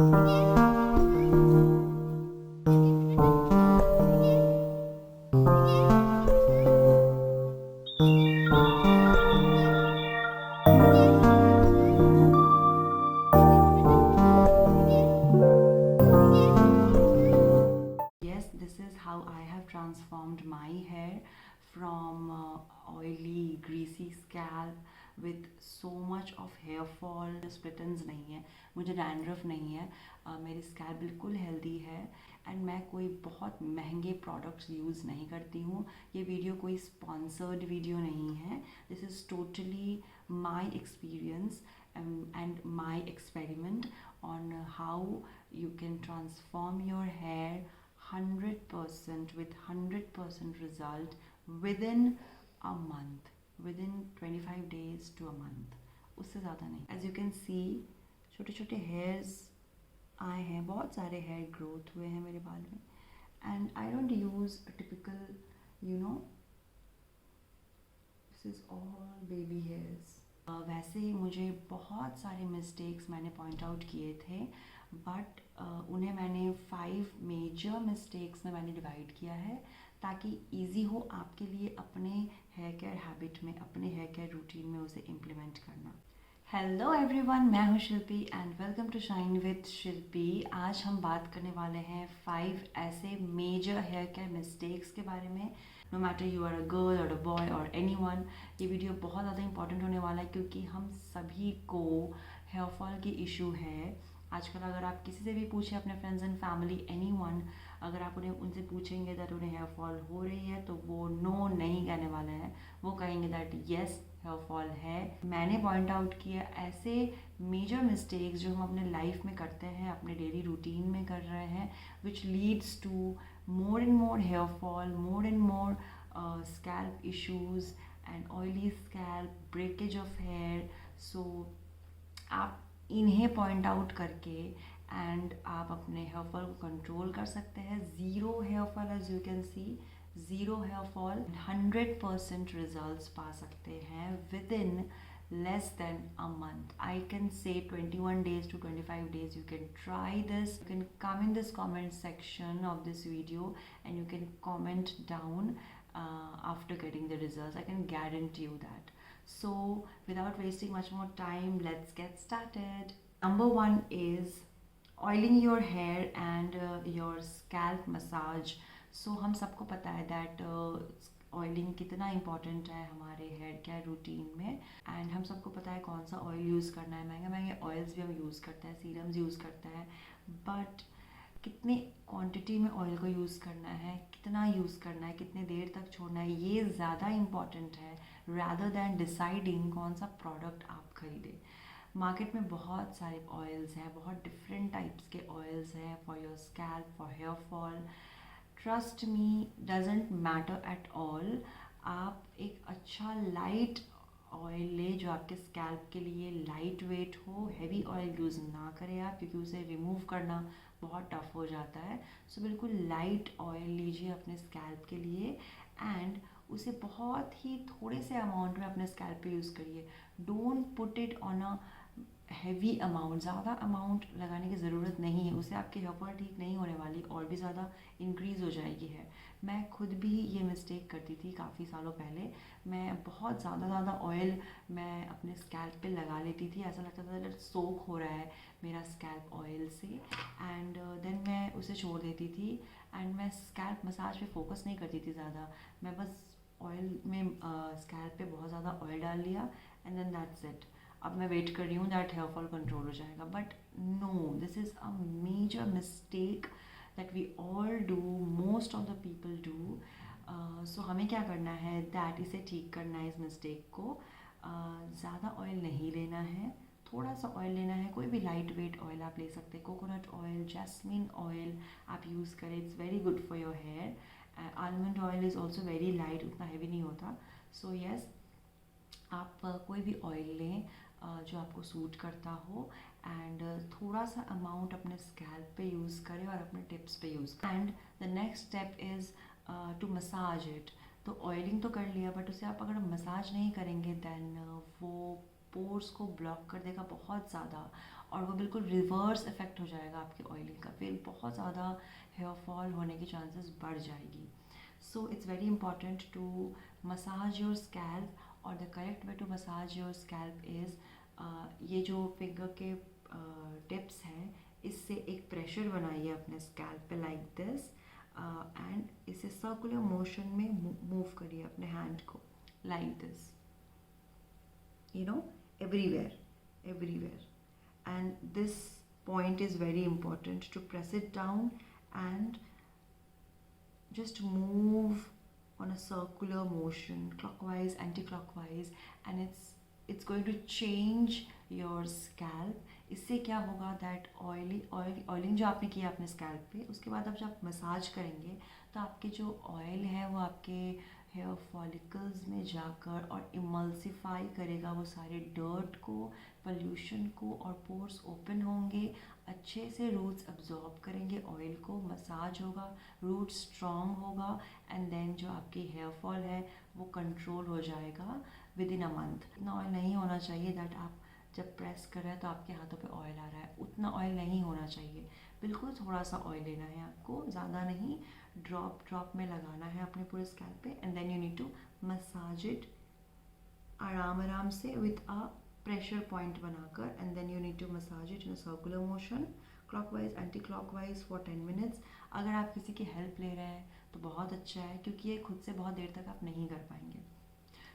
Yes, this is how I have transformed my hair from oily, greasy scalp with so much of hair fall. Split ends नहीं है, मुझे dandruff नहीं है, मेरी scalp बिल्कुल healthy है एंड मैं कोई बहुत महंगे प्रोडक्ट्स यूज़ नहीं करती हूँ. ये वीडियो कोई स्पॉन्सर्ड वीडियो नहीं है. This is totally my experience and my experiment on how you can transform your hair 100% with 100% result within a month, within 25 days to a month. उससे ज़्यादा नहीं. As you can see, छोटे छोटे hairs आए हैं, बहुत सारे hair growth हुए हैं मेरे बाल में. And I don't use a typical, you know, this is all baby hairs. वैसे मुझे बहुत सारे मिस्टेक्स मैंने पॉइंट आउट किए थे, बट उन्हें मैंने 5 मेजर मिस्टेक्स में मैंने डिवाइड किया है ताकि इजी हो आपके लिए अपने हेयर केयर हैबिट में, अपने हेयर केयर रूटीन में उसे इम्प्लीमेंट करना. हेलो एवरीवन, मैं हूँ Shilpi and welcome to shine with Shilpi. आज हम बात करने वाले हैं 5 ऐसे मेजर हेयर केयर मिस्टेक्स के बारे में. No matter you are a girl or a boy or anyone, ये वीडियो बहुत ज़्यादा इंपॉर्टेंट होने वाला है क्योंकि हम सभी को हेयर फॉल की इशू है. आजकल अगर आप किसी से भी पूछें, अपने फ्रेंड्स एंड फैमिली, एनीवन, अगर आप उनसे पूछेंगे दैट उन्हें हेयर फॉल हो रही है तो वो नो नहीं कहने वाले हैं. वो कहेंगे दैट येस, हेयर फॉल है. मैंने पॉइंट आउट किया ऐसे मेजर मिस्टेक्स जो हम अपने लाइफ में करते हैं, अपने डेली रूटीन में कर रहे हैं, which leads to more and more hair fall, more and more scalp issues and oily scalp, breakage of hair. So आप इन्हें पॉइंट आउट करके एंड आप अपने हेयर फॉल को कंट्रोल कर सकते हैं. Zero hair fall, as you can see, zero hair fall, 100% results पा सकते हैं within less than a month. I can say 21 days to 25 days. You can try this. You can come in this comment section of this video and you can comment down after getting the results. I can guarantee you that. So without wasting much more time, let's get started. Number 1 is oiling your hair and your scalp massage. So हम सबको पता है that oiling कितना important है हमारे hair care routine में. And हम सबको पता है कौन सा ऑयल यूज़ करना है. महंगे महंगे ऑयल्स भी हम यूज़ करते हैं, सीरम्स यूज़ करते हैं, बट कितनी क्वांटिटी में ऑयल को यूज़ करना है, कितना यूज़ करना है, कितने देर तक छोड़ना है, ये ज़्यादा इम्पॉर्टेंट है रादर दैन डिसाइडिंग कौन सा प्रोडक्ट आप खरीदें. मार्केट में बहुत सारे ऑयल्स हैं, बहुत डिफरेंट टाइप्स के ऑयल्स हैं for your scalp, for hair fall. Trust me, doesn't matter at all. आप एक अच्छा लाइट ऑयल ले जो आपके स्कैल्प के लिए लाइट वेट हो. हैवी ऑयल यूज़ ना करें आप, क्योंकि उसे रिमूव करना बहुत टफ हो जाता है. सो बिल्कुल लाइट ऑयल लीजिए अपने स्कैल्प के लिए एंड उसे बहुत ही थोड़े से अमाउंट में अपने स्कैल्प पे यूज़ करिए. Don't put it on a heavy amount. ज़्यादा अमाउंट लगाने की ज़रूरत नहीं है, उससे आपकी हेयर फॉल ठीक नहीं होने वाली, और भी ज़्यादा इंक्रीज़ हो जाएगी है. मैं खुद भी ये मिस्टेक करती थी काफ़ी सालों पहले. मैं बहुत ज़्यादा ऑयल मैं अपने स्कैल्प पे लगा लेती थी. ऐसा लगता था दैट सोक हो रहा है मेरा स्कैल्प ऑयल से, एंड देन मैं उसे छोड़ देती थी. एंड मैं स्कैल्प मसाज पे फोकस नहीं करती थी ज़्यादा. मैं बस ऑयल में स्कैल्प पे बहुत ज़्यादा ऑयल डाल लिया एंड देन दैट्स इट. अब मैं वेट कर रही हूँ दैट हेयर फॉल कंट्रोल हो जाएगा, but no, this is a major mistake that we all do, most of the people do. So हमें क्या करना है दैट इसे ठीक करना है, इस मिस्टेक को. ज़्यादा ऑयल नहीं लेना है, थोड़ा सा ऑयल लेना है. कोई भी लाइट वेट ऑयल आप ले सकते हैं. कोकोनट ऑयल, जैस्मिन ऑयल आप यूज़ करें, it's very good for your hair. Almond oil is also very light, उतना हैवी नहीं होता. सो येस, आप कोई भी ऑयल लें जो आपको सूट करता हो एंड थोड़ा सा अमाउंट अपने स्कैल्प पे यूज़ करें और अपने टिप्स पे यूज़ करें. And the next step is to massage it. तो ऑयलिंग तो कर लिया, बट उसे आप अगर मसाज नहीं करेंगे दैन वो पोर्स को ब्लॉक कर देगा बहुत ज़्यादा, और वो बिल्कुल रिवर्स इफेक्ट हो जाएगा आपके ऑयलिंग का, फिर बहुत ज़्यादा हेयर फॉल होने की चांसेस बढ़ जाएगी. So it's very important to massage your scalp, और the correct way to massage your scalp is, ये जो फिंगर के टिप्स हैं, इससे एक प्रेशर बनाइए अपने स्कैल्प पे लाइक दिस, एंड इसे सर्कुलर मोशन में मूव करिए अपने हैंड को like this, you know, everywhere, and this point is very important to press it down and just move on a circular motion, clockwise, anti-clockwise, and it's going to change your scalp. इससे क्या होगा that oiling जो आपने किया अपने scalp पे, उसके बाद अब जब आप मसाज करेंगे तो आपके जो ऑयल है वो आपके हेयर फॉलिकल्स में जाकर और इमल्सिफाई करेगा वो सारे डर्ट को, पोल्यूशन को, और पोर्स ओपन होंगे, अच्छे से रूट्स अब्जॉर्ब करेंगे ऑयल को, मसाज होगा, रूट स्ट्रॉन्ग होगा, एंड देन जो आपकी हेयर फॉल है वो कंट्रोल हो जाएगा विद इन अ मंथ. इतना ऑयल नहीं होना चाहिए दैट आप जब प्रेस कर रहे हैं तो आपके हाथों पे ऑयल आ रहा है, उतना ऑयल नहीं होना चाहिए. बिल्कुल थोड़ा सा ऑयल लेना है आपको, ज़्यादा नहीं, ड्रॉप में लगाना है अपने पूरे स्कैल्प पे, and then you need to massage it आराम से विथ अ प्रेशर पॉइंट बनाकर, and then you need to massage it in a circular motion, clockwise anti clockwise for 10 minutes. अगर आप किसी की हेल्प ले रहे हैं तो बहुत अच्छा है, क्योंकि ये खुद से बहुत देर तक आप नहीं कर पाएंगे.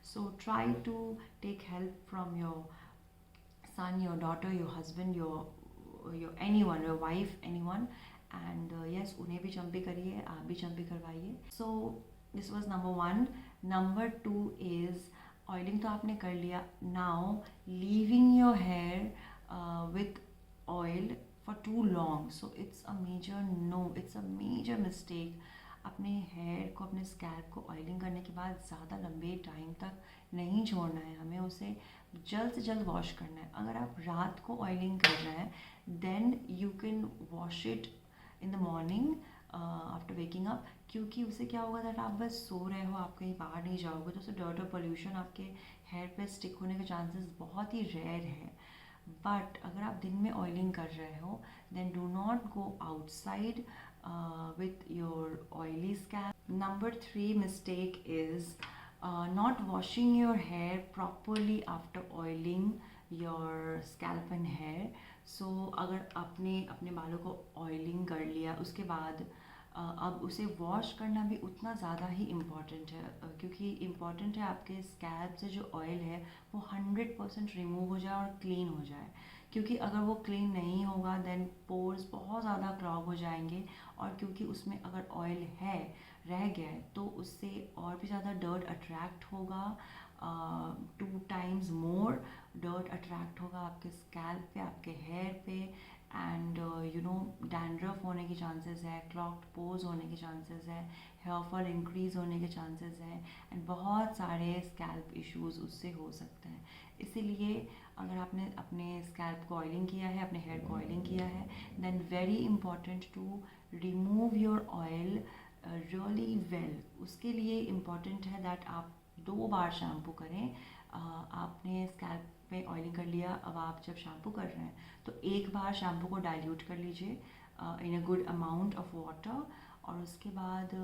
So try to take help from your son, your daughter, your husband, your anyone, your wife, anyone, and yes, उन्हें भी जंप भी करिए, आप भी जंप भी करवाइए. So this was number 1. Number 2 is oiling तो आपने कर लिया. Now leaving your hair with oil for too long, so it's a major no, it's a major mistake. अपने हेयर को, अपने स्कैल्प को ऑयलिंग करने के बाद ज़्यादा लंबे टाइम तक नहीं छोड़ना है, हमें उसे जल्द से जल्द वॉश करना है. अगर आप रात को ऑयलिंग कर रहे हैं then you can wash it in the morning after waking up, क्योंकि उससे क्या होगा दैट आप बस सो रहे हो, आप कहीं बाहर नहीं जाओगे, तो उससे डर्ट और पोल्यूशन आपके हेयर पे स्टिक होने के चांसेस बहुत ही रेयर है. बट अगर आप दिन में ऑयलिंग कर रहे हो then do not go outside with your oily scalp. Number 3 mistake is not washing your hair properly after oiling your scalp and hair. So अगर आपने अपने बालों को ऑयलिंग कर लिया उसके बाद अब उसे वॉश करना भी उतना ज़्यादा ही इम्पॉर्टेंट है, क्योंकि इम्पॉर्टेंट है आपके स्कैल्प से जो ऑयल है वो 100% रिमूव हो जाए और क्लीन हो जाए, क्योंकि अगर वो क्लीन नहीं होगा देन पोर्स बहुत ज़्यादा क्लॉग हो जाएंगे, और क्योंकि उसमें अगर ऑयल है रह गया है तो उससे और भी ज़्यादा डर्ट अट्रैक्ट होगा, 2 टाइम्स मोर डर्ट अट्रैक्ट होगा आपके स्कैल्प पे, आपके हेयर पे, एंड यू नो डैंड्रफ होने के चांसेस है, क्लॉग्ड पोर्स होने के चांसेस है, हेयर फॉल इंक्रीज होने के चांसेस हैं, एंड बहुत सारे स्कैल्प इश्यूज उससे हो सकते हैं. इसीलिए अगर आपने अपने स्कैल्प को ऑयलिंग किया है, अपने हेयर को ऑयलिंग किया है, then very important to remove your oil really well. उसके लिए इम्पॉर्टेंट है दैट आप 2 बार शैम्पू करें. आपने स्कैल्प में ऑयलिंग कर लिया, अब आप जब शैम्पू कर रहे हैं तो एक बार शैम्पू को डाइल्यूट कर लीजिए in a good amount of water, और उसके बाद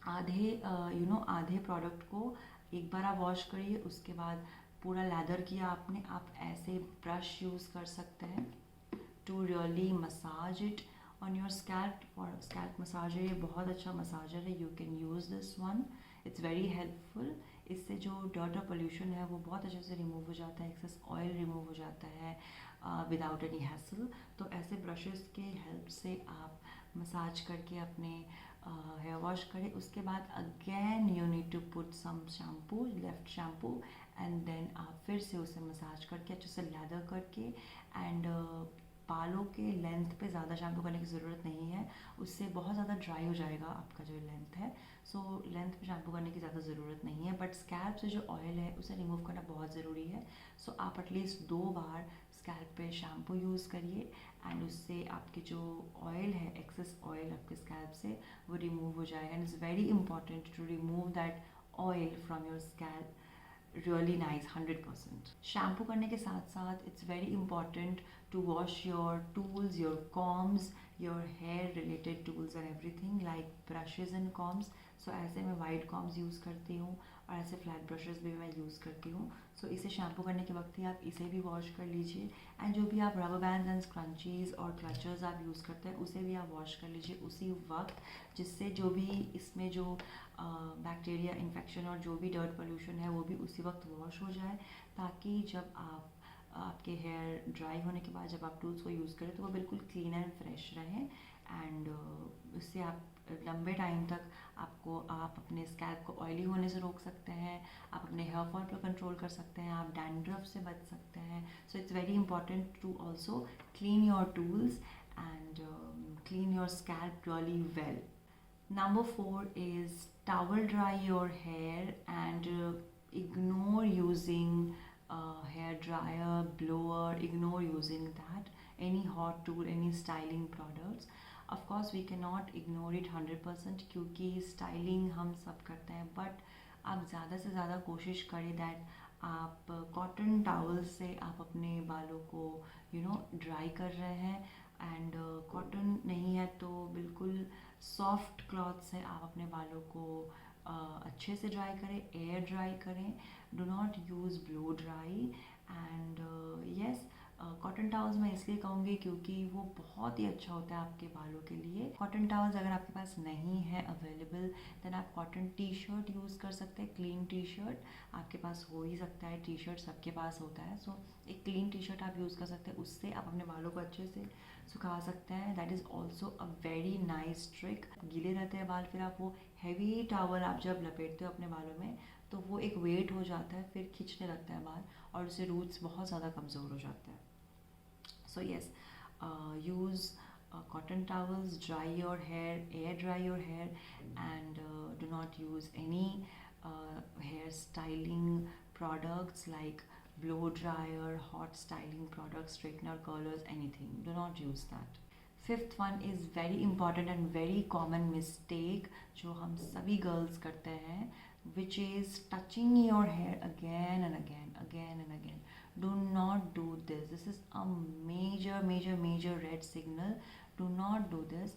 आधे प्रोडक्ट को एक बार आप वॉश करिए. उसके बाद पूरा लैदर किया आपने, आप ऐसे ब्रश यूज़ कर सकते हैं to really massage it on your scalp. और स्कैल्प मसाजर ये बहुत अच्छा मसाजर है, you can use this one, it's very helpful. इससे जो डर्ट और पोल्यूशन है वो बहुत अच्छे से रिमूव हो जाता है, एक्सेस ऑयल रिमूव हो जाता है विदाउट एनी हैसल. तो ऐसे ब्रशेस के हेल्प से आप मसाज करके अपने हेयर वॉश करें. उसके बाद again you need to put some shampoo, left shampoo, and then आप फिर से उसे मसाज करके अच्छे से लैदर करके, एंड बालों के लेंथ पे ज़्यादा शैम्पू करने की ज़रूरत नहीं है, उससे बहुत ज़्यादा ड्राई हो जाएगा आपका जो लेंथ है. सो लेंथ पे शैम्पू करने की ज़्यादा ज़रूरत नहीं है, बट स्कैल्प से जो ऑयल है उसे रिमूव करना बहुत ज़रूरी है. सो आप एटलीस्ट 2 बार स्कैल्प पे शैम्पू यूज़ करिए, एंड उससे आपके जो ऑयल है, एक्सेस ऑयल आपके स्कैल्प से वो रिमूव हो जाएगा. And it's very important to remove that oil from your scalp really nice 100%। Shampoo करने के साथ साथ it's very important to wash your tools, your combs, your hair related tools and everything like brushes and combs. So ऐसे मैं wide corms use करती हूँ और ऐसे फ्लैट ब्रशेस भी मैं यूज़ करती हूँ। सो इसे शैम्पू करने के वक्त ही आप इसे भी वॉश कर लीजिए। एंड जो भी आप रबर बैंड्स एंड स्क्रंचीज़ और क्लचर्स आप यूज़ करते हैं उसे भी आप वॉश कर लीजिए उसी वक्त, जिससे जो भी इसमें जो बैक्टीरिया इन्फेक्शन और जो भी डर्ट पोल्यूशन है वो भी उसी वक्त वॉश हो जाए, ताकि जब आपके हेयर ड्राई होने के बाद जब आप टूल्स को यूज़ करें तो वो बिल्कुल क्लीन एंड फ्रेश रहें। एंड इससे आप लंबे टाइम तक आप अपने स्कैल्प को ऑयली होने से रोक सकते हैं, आप अपने हेयर फॉल पर कंट्रोल कर सकते हैं, आप डैंड्रफ से बच सकते हैं। So it's very important to also clean your tools and clean your scalp really well. Number 4 is towel dry your hair and ignore using hair dryer, blower, ignore using that, any hot tool, any styling products. Of course we cannot ignore it 100% क्योंकि styling हम सब करते हैं, but आप ज़्यादा से ज़्यादा कोशिश करें दैट आप कॉटन टावल से आप अपने बालों को ड्राई कर रहे हैं। एंड कॉटन नहीं है तो बिल्कुल सॉफ्ट क्लॉथ से आप अपने बालों को अच्छे से ड्राई करें, एयर ड्राई करें। Do not use blow dry. And yes, cotton towels मैं इसलिए कहूँगी क्योंकि वो बहुत ही अच्छा होता है आपके बालों के लिए। कॉटन टावल्स अगर आपके पास नहीं है अवेलेबल देन आप कॉटन टी शर्ट यूज़ कर सकते हैं। क्लीन टी शर्ट आपके पास हो ही सकता है, टी शर्ट सबके पास होता है। सो एक क्लीन टी शर्ट आप यूज़ कर सकते हैं, उससे आप अपने बालों को अच्छे से सुखा सकते हैं। That is also a very nice trick. गीले रहते हैं बाल, फिर आप वो हैवी टावल आप जब लपेटते हो अपने बालों में तो वो एक वेट हो जाता है, फिर खींचने लगता है बाल और उससे रूट्स बहुत ज़्यादा कमज़ोर हो जाते हैं। So yes, use cotton towels, dry your hair, air dry your hair, and do not use any hair styling products like blow dryer, hot styling products, straightener, curlers, anything. Do not use that. Fifth one is very important and very common mistake जो हम सभी girls करते हैं, which is touching your hair again and again, again and again. Do not do this. This is a major red signal. Do not do this.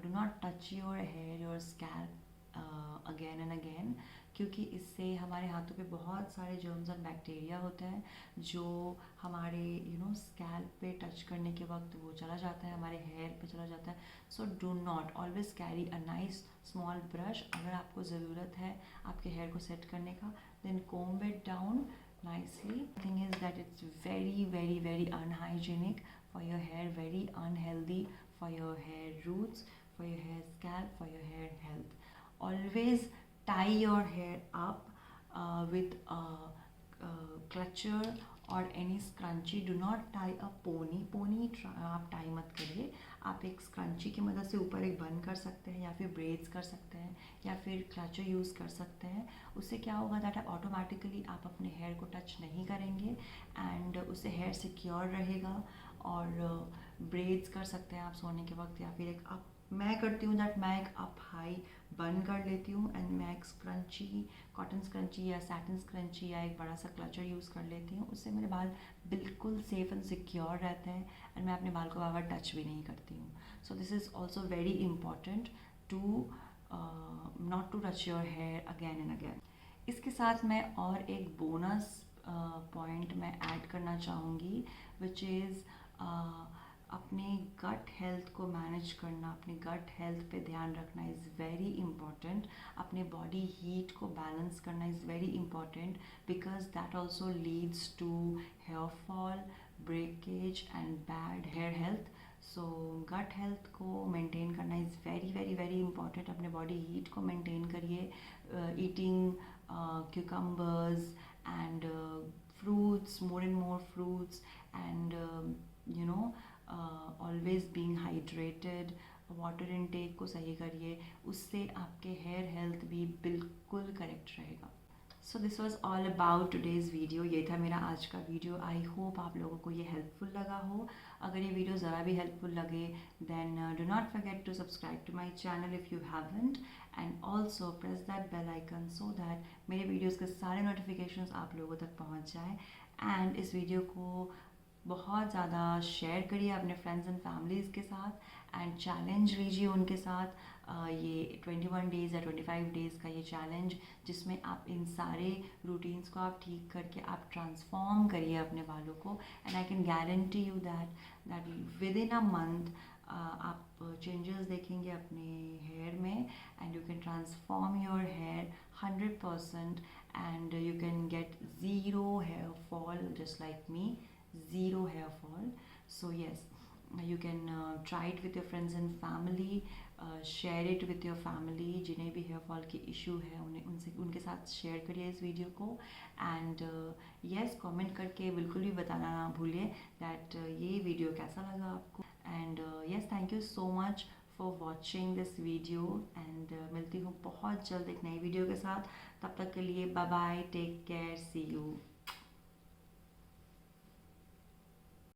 Do not touch your hair, your scalp again and again, क्योंकि इससे हमारे हाथों पे बहुत सारे germs और bacteria होते हैं जो हमारे स्कैल्प पे टच करने के वक्त वो चला जाता है, हमारे हेयर पे चला जाता है। So do not, always carry a nice small brush. अगर आपको ज़रूरत है आपके हेयर को सेट करने का then comb it down nicely. Thing is that it's very unhygienic for your hair, very unhealthy for your hair roots, for your hair scalp, for your hair health. Always tie your hair up with a clutcher or any scrunchie. Do not tie a pony आप tie मत करिए। आप एक scrunchie की मदद से ऊपर एक बन कर सकते हैं या फिर ब्रेड्स कर सकते हैं या फिर क्लचर यूज़ कर सकते हैं। उससे क्या होगा दैट ऑटोमेटिकली आप अपने हेयर को टच नहीं करेंगे एंड उससे हेयर सिक्योर रहेगा। और ब्रेड्स कर सकते हैं आप सोने के वक्त, या फिर एक आप मैं करती हूँ दैट मैं एक अप हाई बन कर लेती हूँ एंड मैं एक स्क्रंची, कॉटन स्क्रंची या सैटिन स्क्रंची या एक बड़ा सा क्लचर यूज़ कर लेती हूँ। उससे मेरे बाल बिल्कुल सेफ एंड सिक्योर रहते हैं एंड मैं अपने बाल को बार बार टच भी नहीं करती हूँ। So this is also very important to not to touch your hair again and again. इसके साथ मैं और एक बोनस पॉइंट मैं ऐड करना चाहूँगी विच इज़ अपने गट हेल्थ को मैनेज करना, अपने गट हेल्थ पे ध्यान रखना इज़ वेरी इंपॉर्टेंट। अपने बॉडी हीट को बैलेंस करना is very important because that also leads to hair fall, breakage and bad hair health. So gut health को मेंटेन करना इज़ वेरी इंपॉर्टेंट। अपने बॉडी हीट को मेंटेन करिए, eating cucumbers and fruits, more and more fruits, and always being hydrated. Water intake को सही करिए, उससे आपके हेयर हेल्थ भी बिल्कुल करेक्ट रहेगा। So this was all about today's video. ये था मेरा आज का वीडियो। आई होप आप लोगों को ये हेल्पफुल लगा हो। अगर ये वीडियो ज़रा भी हेल्पफुल लगे then do not forget to subscribe to my channel if you haven't, and also press that bell icon so that मेरे वीडियोज़ के सारे नोटिफिकेशंस आप लोगों तक पहुँच जाए। एंड इस वीडियो को बहुत ज़्यादा शेयर करिए अपने फ्रेंड्स एंड फैमिलीज़ के साथ, एंड चैलेंज लीजिए उनके साथ। ये 21 डेज़ या 25 डेज़ का ये चैलेंज, जिसमें आप इन सारे रूटीन्स को आप ठीक करके आप ट्रांसफॉर्म करिए अपने बालों को, and I can guarantee you that within a month आप चेंजेस देखेंगे अपने हेयर में, and you can transform your hair 100%, and you can get zero hair fall just like me, zero hair fall. So yes, you can try it with your friends and family, share it with your family। जिन्हें भी hair fall की issue है उनके साथ share करिए इस video को। And yes, comment करके बिल्कुल भी बताना ना भूलिए दैट ये वीडियो कैसा लगा आपको। And yes, thank you so much for watching this video, and मिलती हूँ बहुत जल्द एक नई वीडियो के साथ। तब तक के लिए bye bye, take care, see you.